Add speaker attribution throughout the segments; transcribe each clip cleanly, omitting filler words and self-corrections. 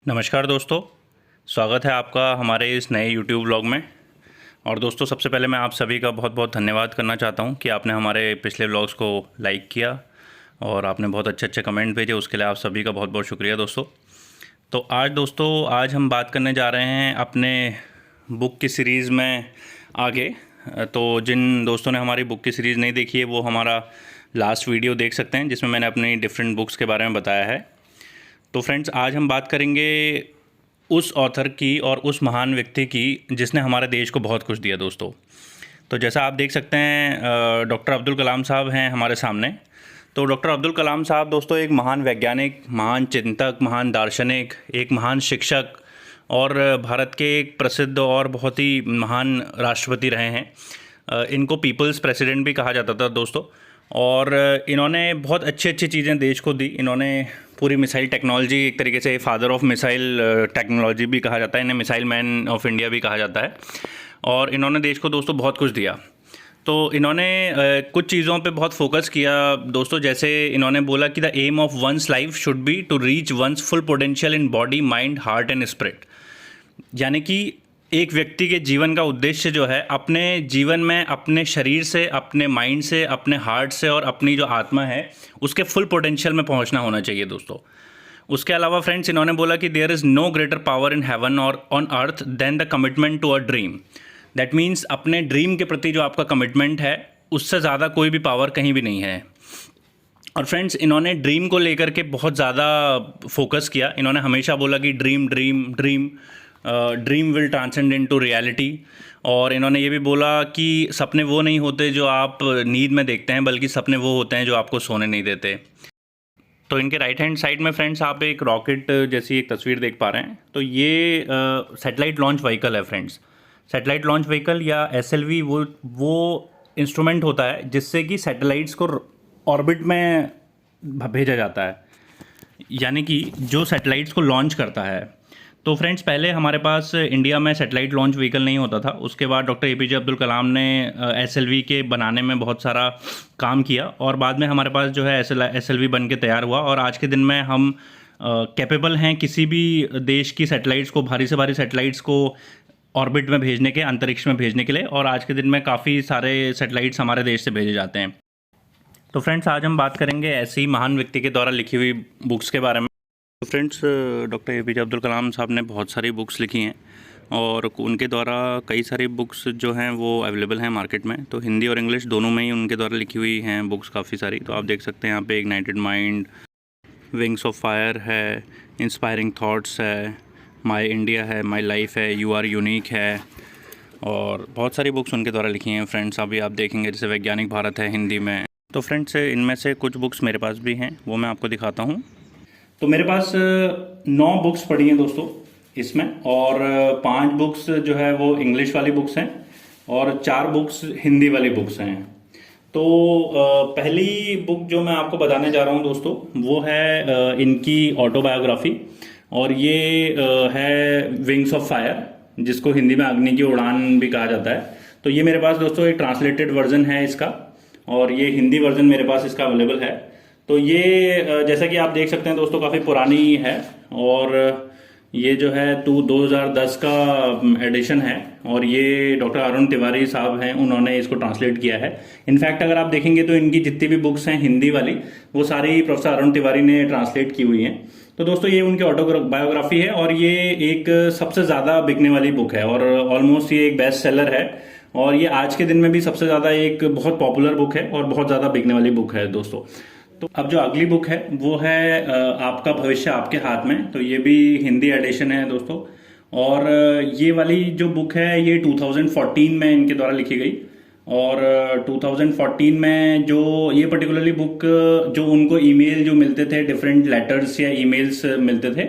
Speaker 1: नमस्कार दोस्तों, स्वागत है आपका हमारे इस नए YouTube व्लॉग में। और दोस्तों, सबसे पहले मैं आप सभी का बहुत बहुत धन्यवाद करना चाहता हूं कि आपने हमारे पिछले व्लॉग्स को लाइक किया और आपने बहुत अच्छे अच्छे कमेंट भेजे। उसके लिए आप सभी का बहुत बहुत शुक्रिया दोस्तों। तो आज हम बात करने जा रहे हैं अपने बुक की सीरीज़ में आगे। तो जिन दोस्तों ने हमारी बुक की सीरीज़ नहीं देखी है वो हमारा लास्ट वीडियो देख सकते हैं, जिसमें मैंने अपनी डिफरेंट बुक्स के बारे में बताया है। तो फ्रेंड्स, आज हम बात करेंगे उस ऑथर की और उस महान व्यक्ति की जिसने हमारे देश को बहुत कुछ दिया दोस्तों। तो जैसा आप देख सकते हैं, डॉक्टर अब्दुल कलाम साहब हैं हमारे सामने। तो डॉक्टर अब्दुल कलाम साहब दोस्तों एक महान वैज्ञानिक, महान चिंतक, महान दार्शनिक, एक महान शिक्षक और भारत के एक प्रसिद्ध और बहुत ही महान राष्ट्रपति रहे हैं। इनको पीपल्स प्रेसिडेंट भी कहा जाता था दोस्तों। और इन्होंने बहुत अच्छी अच्छी चीज़ें देश को दी। इन्होंने पूरी मिसाइल टेक्नोलॉजी, एक तरीके से फादर ऑफ मिसाइल टेक्नोलॉजी भी कहा जाता है, इन्हें मिसाइल मैन ऑफ इंडिया भी कहा जाता है। और इन्होंने देश को दोस्तों बहुत कुछ दिया। तो इन्होंने कुछ चीज़ों पे बहुत फोकस किया दोस्तों। जैसे इन्होंने बोला कि the aim of one's life should be to reach one's full potential in body, mind, heart and spirit. यानी कि एक व्यक्ति के जीवन का उद्देश्य जो है, अपने जीवन में अपने शरीर से, अपने माइंड से, अपने हार्ट से और अपनी जो आत्मा है उसके फुल पोटेंशियल में पहुंचना होना चाहिए दोस्तों। उसके अलावा फ्रेंड्स, इन्होंने बोला कि there is no greater power in heaven और on earth than the commitment to a dream. That means अपने ड्रीम के प्रति जो आपका कमिटमेंट है, उससे ज़्यादा कोई भी पावर कहीं भी नहीं है। और फ्रेंड्स, इन्होंने ड्रीम को लेकर के बहुत ज़्यादा फोकस किया। इन्होंने हमेशा बोला कि dream dream dream dream will transcend into reality. और इन्होंने ये भी बोला कि सपने वो नहीं होते जो आप नींद में देखते हैं, बल्कि सपने वो होते हैं जो आपको सोने नहीं देते। तो इनके राइट हैंड साइड में फ्रेंड्स आप एक रॉकेट जैसी एक तस्वीर देख पा रहे हैं। तो ये सैटेलाइट लॉन्च व्हीकल है फ्रेंड्स। सैटेलाइट लॉन्च व्हीकल या एसएलवी वो इंस्ट्रूमेंट होता है जिससे कि सैटेलाइट्स को ऑर्बिट में भेजा जाता है, यानी कि जो सैटेलाइट्स को लॉन्च करता है। तो फ्रेंड्स, पहले हमारे पास इंडिया में सैटेलाइट लॉन्च व्हीकल नहीं होता था। उसके बाद डॉक्टर एपीजे अब्दुल कलाम ने एसएलवी के बनाने में बहुत सारा काम किया और बाद में हमारे पास जो है एसएलवी बन के तैयार हुआ। और आज के दिन में हम कैपेबल हैं किसी भी देश की सैटेलाइट्स को, भारी से भारी सैटेलाइट्स को ऑर्बिट में भेजने के, अंतरिक्ष में भेजने के लिए। और आज के दिन में काफ़ी सारे सैटेलाइट्स हमारे देश से भेजे जाते हैं। तो फ्रेंड्स, आज हम बात करेंगे ऐसे ही महान व्यक्ति के द्वारा लिखी हुई बुक्स के बारे में। तो friends, doctor APJ Abdul Kalam साहब ने बहुत सारी बुक्स लिखी हैं और उनके द्वारा कई सारी बुक्स जो हैं वो अवेलेबल हैं मार्केट में। तो हिंदी और इंग्लिश दोनों में ही उनके द्वारा लिखी हुई हैं बुक्स काफ़ी सारी। तो आप देख सकते हैं यहाँ पे ignited mind, wings of fire है, इंस्पायरिंग थॉट्स है, माई इंडिया है, माई लाइफ है, यू आर यूनिक है, और बहुत सारी बुक्स उनके द्वारा लिखी हैं फ्रेंड्स। अभी आप देखेंगे जैसे वैज्ञानिक भारत है हिंदी में। तो फ्रेंड्स, इनमें से कुछ बुक्स मेरे पास भी हैं, वो मैं आपको दिखाता हूँ। तो मेरे पास 9 बुक्स पड़ी हैं दोस्तों इसमें, और 5 बुक्स जो है वो इंग्लिश वाली बुक्स हैं और 4 बुक्स हिंदी वाली बुक्स हैं। तो पहली बुक जो मैं आपको बताने जा रहा हूँ दोस्तों, वो है इनकी ऑटोबायोग्राफी। और ये है विंग्स ऑफ फायर, जिसको हिंदी में अग्नि की उड़ान भी कहा जाता है। तो ये मेरे पास दोस्तों एक ट्रांसलेटेड वर्जन है इसका, और ये हिंदी वर्जन मेरे पास इसका अवेलेबल है। तो ये जैसा कि आप देख सकते हैं दोस्तों, काफ़ी पुरानी है और ये जो है 2010 का एडिशन है। और ये डॉक्टर अरुण तिवारी साहब हैं, उन्होंने इसको ट्रांसलेट किया है। इनफैक्ट अगर आप देखेंगे तो इनकी जितनी भी बुक्स हैं हिंदी वाली, वो सारी प्रोफेसर अरुण तिवारी ने ट्रांसलेट की हुई हैं। तो दोस्तों, ये उनकी ऑटोबायोग्राफी है और ये एक सबसे ज़्यादा बिकने वाली बुक है और ऑलमोस्ट ये एक बेस्ट सेलर है। और ये आज के दिन में भी सबसे ज़्यादा एक बहुत पॉपुलर बुक है और बहुत ज़्यादा बिकने वाली बुक है दोस्तों। तो अब जो अगली बुक है वो है आपका भविष्य आपके हाथ में। तो ये भी हिंदी एडिशन है दोस्तों। और ये वाली जो बुक है ये 2014 में इनके द्वारा लिखी गई। और 2014 में जो ये पर्टिकुलरली बुक, जो उनको ईमेल जो मिलते थे, डिफरेंट लेटर्स या ईमेल्स मिलते थे,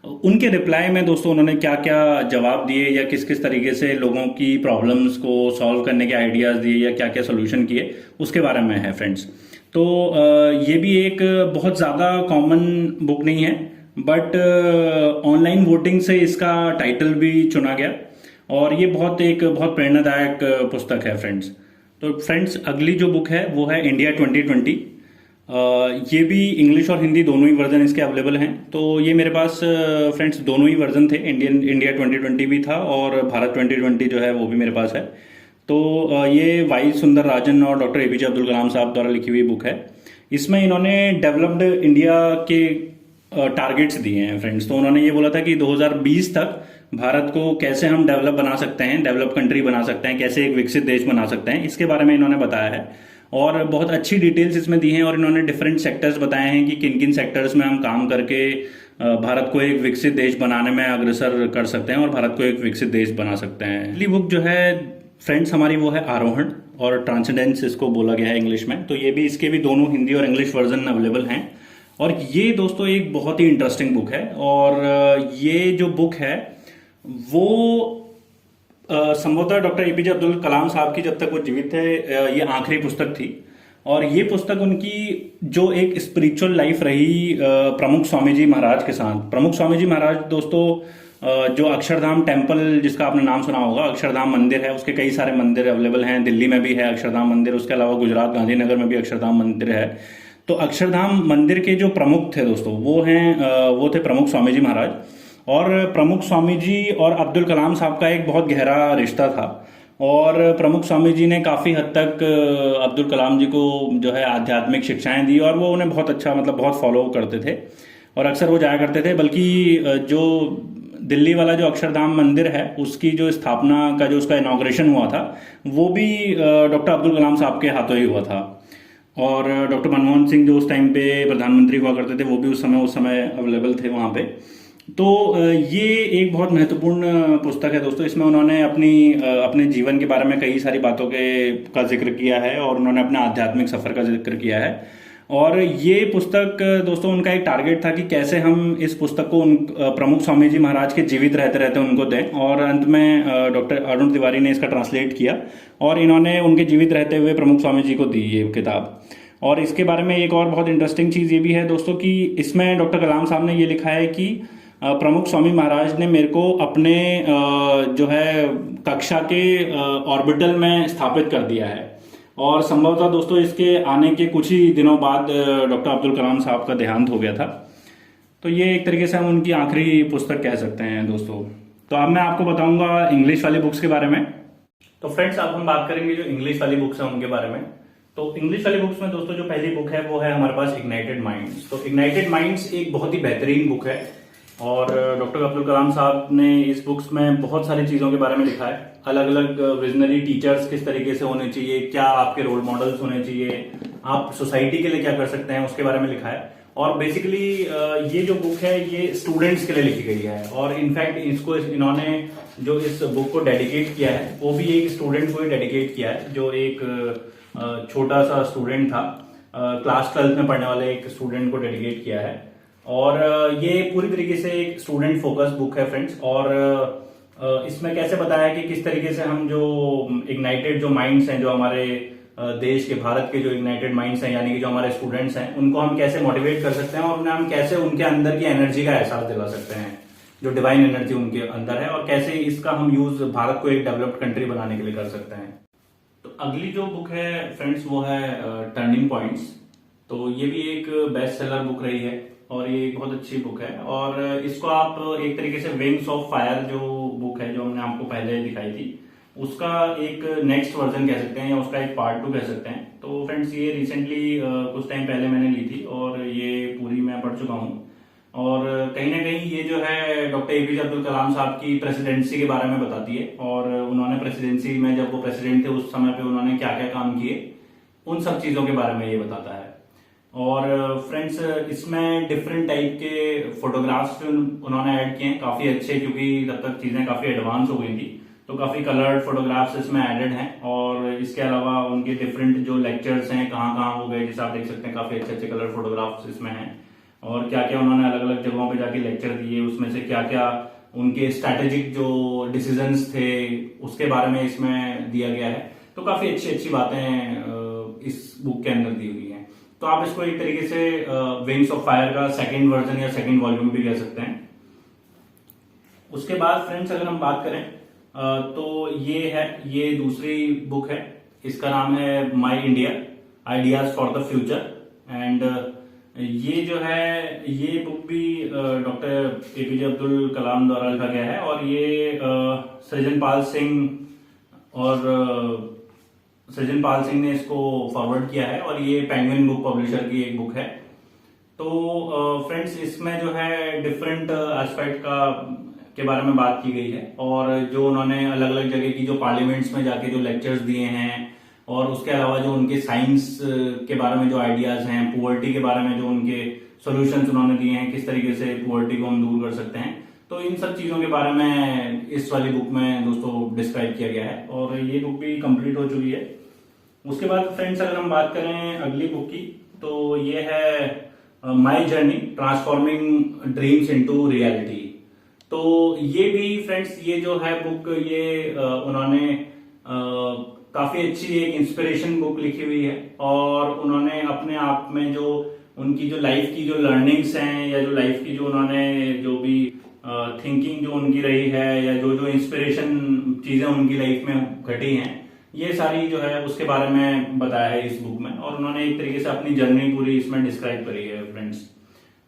Speaker 1: उनके रिप्लाई में दोस्तों उन्होंने क्या क्या जवाब दिए या किस किस तरीके से लोगों की प्रॉब्लम्स को सॉल्व करने के आइडियाज़ दिए या क्या क्या सोल्यूशन किए, उसके बारे में है फ्रेंड्स। तो ये भी एक बहुत ज़्यादा कॉमन बुक नहीं है, बट ऑनलाइन वोटिंग से इसका टाइटल भी चुना गया और ये बहुत प्रेरणादायक पुस्तक है फ्रेंड्स। तो फ्रेंड्स, अगली जो बुक है वो है इंडिया 2020। ये भी इंग्लिश और हिंदी दोनों ही वर्जन इसके अवेलेबल हैं। तो ये मेरे पास फ्रेंड्स दोनों ही वर्जन थे, इंडिया 2020 भी था और भारत 2020 जो है वो भी मेरे पास है। तो ये वाई सुंदर राजन और डॉक्टर एपीजे अब्दुल कलाम साहब द्वारा लिखी हुई बुक है। इसमें इन्होंने डेवलप्ड इंडिया के टारगेट्स दिए हैं फ्रेंड्स। तो उन्होंने ये बोला था कि 2020 तक भारत को कैसे हम डेवलप बना सकते हैं, डेवलप कंट्री बना सकते हैं, कैसे एक विकसित देश बना सकते हैं, इसके बारे में इन्होंने बताया है और बहुत अच्छी डिटेल्स इसमें दी हैं। और इन्होंने डिफरेंट सेक्टर्स बताए हैं कि किन किन सेक्टर्स में हम काम करके भारत को एक विकसित देश बनाने में अग्रसर कर सकते हैं और भारत को एक विकसित देश बना सकते हैं। पहली बुक जो है फ्रेंड्स हमारी वो है आरोहण, और ट्रांसेंडेंस इसको बोला गया है इंग्लिश में। तो ये भी, इसके भी दोनों हिंदी और इंग्लिश वर्जन अवेलेबल हैं। और ये दोस्तों एक बहुत ही इंटरेस्टिंग बुक है। और ये जो बुक है वो संभवतः डॉक्टर एपीजे अब्दुल कलाम साहब की, जब तक वो जीवित थे, ये आखिरी पुस्तक थी। और ये पुस्तक उनकी जो एक स्पिरिचुअल लाइफ रही प्रमुख स्वामी जी महाराज के साथ। प्रमुख स्वामी जी महाराज दोस्तों जो अक्षरधाम टेम्पल, जिसका आपने नाम सुना होगा, अक्षरधाम मंदिर है, उसके कई सारे मंदिर अवेलेबल हैं। दिल्ली में भी है अक्षरधाम मंदिर, उसके अलावा गुजरात गांधीनगर में भी अक्षरधाम मंदिर है। तो अक्षरधाम मंदिर के जो प्रमुख थे दोस्तों वो थे प्रमुख स्वामी जी महाराज। और प्रमुख स्वामी जी और अब्दुल कलाम साहब का एक बहुत गहरा रिश्ता था। और प्रमुख स्वामी जी ने काफ़ी हद तक अब्दुल कलाम जी को जो है आध्यात्मिक शिक्षाएं दी और वो उन्हें बहुत अच्छा, मतलब बहुत फॉलो करते थे और अक्सर वो जाया करते थे। बल्कि जो दिल्ली वाला जो अक्षरधाम मंदिर है, उसकी जो स्थापना का जो उसका इनॉग्रेशन हुआ था, वो भी डॉक्टर अब्दुल कलाम साहब के हाथों ही हुआ था। और डॉक्टर मनमोहन सिंह जो उस टाइम पे प्रधानमंत्री हुआ करते थे, वो भी उस समय अवेलेबल थे वहाँ पे। तो ये एक बहुत महत्वपूर्ण पुस्तक है दोस्तों। इसमें उन्होंने अपने जीवन के बारे में कई सारी बातों का जिक्र किया है और उन्होंने अपने आध्यात्मिक सफर का जिक्र किया है। और ये पुस्तक दोस्तों, उनका एक टारगेट था कि कैसे हम इस पुस्तक को प्रमुख स्वामी जी महाराज के जीवित रहते रहते उनको दें। और अंत में डॉक्टर अरुण तिवारी ने इसका ट्रांसलेट किया और इन्होंने उनके जीवित रहते हुए प्रमुख स्वामी जी को दी ये किताब। और इसके बारे में एक और बहुत इंटरेस्टिंग चीज़ ये भी है दोस्तों कि इसमें डॉक्टर कलाम साहब ने ये लिखा है कि प्रमुख स्वामी महाराज ने मेरे को अपने जो है कक्षा के ऑर्बिटल में स्थापित कर दिया है। और संभवतः दोस्तों इसके आने के कुछ ही दिनों बाद डॉक्टर अब्दुल कलाम साहब का देहांत हो गया था। तो ये एक तरीके से हम उनकी आखिरी पुस्तक कह सकते हैं दोस्तों। तो अब मैं आपको बताऊंगा इंग्लिश वाली बुक्स के बारे में। तो फ्रेंड्स, अब हम बात करेंगे जो इंग्लिश वाली बुक्स हैं उनके बारे में। तो इंग्लिश वाली बुक्स में दोस्तों जो पहली बुक है वो है हमारे पास इग्नाइटेड माइंड्स। तो इग्नाइटेड माइंड्स एक बहुत ही बेहतरीन बुक है और डॉक्टर अब्दुल कलाम साहब ने इस बुक्स में बहुत सारी चीज़ों के बारे में लिखा है। अलग अलग विजनरी टीचर्स किस तरीके से होने चाहिए, क्या आपके रोल मॉडल्स होने चाहिए, आप सोसाइटी के लिए क्या कर सकते हैं, उसके बारे में लिखा है। और बेसिकली ये जो बुक है ये स्टूडेंट्स के लिए लिखी गई है। और इनफैक्ट इन्होंने जो इस बुक को डेडिकेट किया है वो भी एक स्टूडेंट को ही डेडिकेट किया है, जो एक छोटा सा स्टूडेंट था, क्लास 12th में पढ़ने वाले एक स्टूडेंट को डेडिकेट किया है। और ये पूरी तरीके से एक स्टूडेंट फोकस बुक है फ्रेंड्स। और इसमें कैसे बताया कि किस तरीके से हम जो इग्नाइटेड जो माइंड्स हैं, जो हमारे देश के, भारत के जो इग्नाइटेड माइंड्स हैं, यानी कि जो हमारे स्टूडेंट्स हैं, उनको हम कैसे मोटिवेट कर सकते हैं और उन्हें हम कैसे उनके अंदर की एनर्जी का एहसास दिला सकते हैं, जो डिवाइन एनर्जी उनके अंदर है, और कैसे इसका हम यूज भारत को एक डेवलप्ड कंट्री बनाने के लिए कर सकते हैं। तो अगली जो बुक है फ्रेंड्स वो है टर्निंग पॉइंट्स। तो ये भी एक बेस्ट सेलर बुक रही है और ये एक बहुत अच्छी बुक है। और इसको आप एक तरीके से विंग्स ऑफ फायर जो बुक है, जो हमने आपको पहले दिखाई थी, उसका एक नेक्स्ट वर्जन कह सकते हैं या उसका एक पार्ट 2 कह सकते हैं। तो फ्रेंड्स ये रिसेंटली कुछ टाइम पहले मैंने ली थी और ये पूरी मैं पढ़ चुका हूँ। और कहीं ना कहीं ये जो है डॉक्टर एपीजे अब्दुल कलाम साहब की प्रेसिडेंसी के बारे में बताती है। और उन्होंने प्रेसिडेंसी में, जब वो प्रेसिडेंट थे, उस समय पे उन्होंने क्या क्या काम किए, उन सब चीज़ों के बारे में ये बताता है। और फ्रेंड्स इसमें डिफरेंट टाइप के फोटोग्राफ्स उन्होंने ऐड किए हैं, काफ़ी अच्छे, क्योंकि तब तक चीज़ें काफ़ी एडवांस हो गई थी, तो काफ़ी कलर्ड फोटोग्राफ्स इसमें एडेड हैं। और इसके अलावा उनके डिफरेंट जो लेक्चर्स हैं कहाँ कहाँ हो गए, जैसे आप देख सकते हैं, काफ़ी अच्छे अच्छे कलर फोटोग्राफ्स इसमें हैं। और क्या क्या उन्होंने अलग अलग जगहों पे जाके लेक्चर दिए, उसमें से क्या क्या उनके स्ट्रैटेजिक जो डिसीजंस थे उसके बारे में इसमें दिया गया है। तो काफ़ी अच्छी अच्छी बातें इस बुक के अंदर दी हुई हैं। तो आप इसको एक तरीके से विंग्स ऑफ फायर का सेकंड वर्जन या सेकंड वॉल्यूम भी कह सकते हैं। उसके बाद फ्रेंड्स अगर हम बात करें तो ये दूसरी बुक है, इसका नाम है my India ideas for the future. And ये जो है ये बुक भी डॉक्टर एपीजे अब्दुल कलाम द्वारा लिखा गया है और ये सृजनपाल सिंह ने इसको फॉरवर्ड किया है और ये पेंगुइन बुक पब्लिशर की एक बुक है। तो फ्रेंड्स इसमें जो है डिफरेंट एस्पेक्ट के बारे में बात की गई है और जो उन्होंने अलग अलग जगह की जो पार्लियामेंट्स में जाके जो लेक्चर्स दिए हैं और उसके अलावा जो उनके साइंस के बारे में जो आइडियाज हैं, पुअर्टी के बारे में जो उनके सॉल्यूशंस उन्होंने दिए हैं, किस तरीके से पुअर्टी को हम दूर कर सकते हैं, तो इन सब चीजों के बारे में इस वाली बुक में दोस्तों डिस्क्राइब किया गया है और ये बुक भी कंप्लीट हो चुकी है। उसके बाद फ्रेंड्स अगर हम बात करें अगली बुक की तो ये है my journey transforming dreams into reality. तो ये भी फ्रेंड्स ये जो है बुक ये उन्होंने काफी अच्छी एक इंस्पिरेशन बुक लिखी हुई है और उन्होंने अपने आप में जो उनकी जो लाइफ की जो लर्निंग्स हैं या जो लाइफ की जो उन्होंने जो भी थिंकिंग जो उनकी रही है या जो जो इंस्पिरेशन चीजें उनकी लाइफ में घटी हैं, ये सारी जो है उसके बारे में बताया है इस बुक में और उन्होंने एक तरीके से अपनी जर्नी पूरी इसमें डिस्क्राइब करी है फ्रेंड्स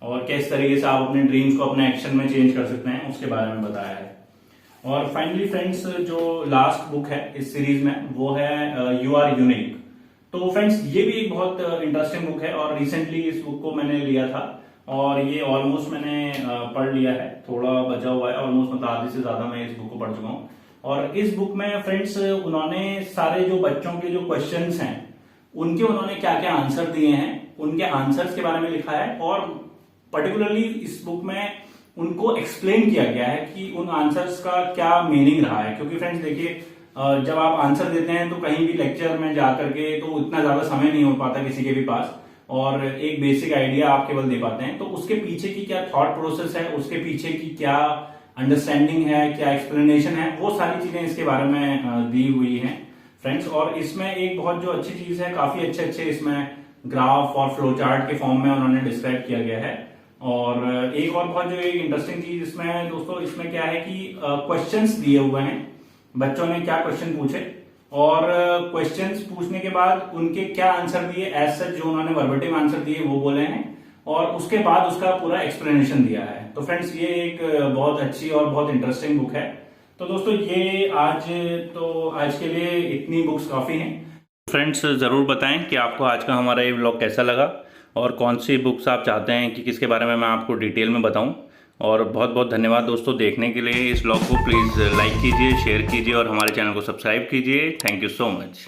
Speaker 1: और किस तरीके से आप अपने ड्रीम्स को अपने एक्शन में चेंज कर सकते हैं उसके बारे में बताया है। और फाइनली फ्रेंड्स जो लास्ट बुक है इस सीरीज में वो है यू आर यूनिक। तो फ्रेंड्स ये भी एक बहुत इंटरेस्टिंग बुक है और रिसेंटली इस बुक को मैंने लिया था और ये ऑलमोस्ट मैंने पढ़ लिया है, थोड़ा बचा हुआ है, ऑलमोस्ट मतलब आधे से ज्यादा मैं इस बुक को पढ़ चुका हूँ। और इस बुक में फ्रेंड्स उन्होंने सारे जो बच्चों के जो क्वेश्चंस हैं उनके उन्होंने क्या क्या आंसर दिए हैं, उनके आंसर्स के बारे में लिखा है और पर्टिकुलरली इस बुक में उनको एक्सप्लेन किया गया है कि उन आंसर्स का क्या मीनिंग रहा है। क्योंकि फ्रेंड्स देखिए जब आप आंसर देते हैं तो कहीं भी लेक्चर में जाकर के तो इतना ज्यादा समय नहीं हो पाता किसी के भी पास और एक बेसिक आइडिया आप केवल दे पाते हैं, तो उसके पीछे की क्या थॉट प्रोसेस है, उसके पीछे की क्या अंडरस्टैंडिंग है, क्या एक्सप्लेनेशन है, वो सारी चीजें इसके बारे में दी हुई हैं फ्रेंड्स। और इसमें एक बहुत जो अच्छी चीज है, काफी अच्छे इसमें ग्राफ और फ्लो चार्ट के फॉर्म में उन्होंने डिस्क्राइब किया गया है। और एक और बहुत जो एक इंटरेस्टिंग चीज इसमें है दोस्तों, इसमें क्या है कि क्वेश्चंस दिए हुए हैं, बच्चों ने क्या क्वेश्चन पूछे और क्वेश्चंस पूछने के बाद उनके क्या आंसर दिए, एज सच जो उन्होंने वर्बेटिम आंसर दिए वो बोले हैं और उसके बाद उसका पूरा एक्सप्लेनेशन दिया है। तो फ्रेंड्स ये एक बहुत अच्छी और बहुत इंटरेस्टिंग बुक है। तो दोस्तों ये आज के लिए इतनी बुक्स काफी हैं। फ्रेंड्स ज़रूर बताएं कि आपको आज का हमारा ये व्लॉग कैसा लगा और कौन सी बुक्स आप चाहते हैं कि किसके बारे में मैं आपको डिटेल में बताऊं। और बहुत बहुत धन्यवाद दोस्तों देखने के लिए। इस व्लॉग को प्लीज़ लाइक कीजिए, शेयर कीजिए और हमारे चैनल को सब्सक्राइब कीजिए। Thank you so much.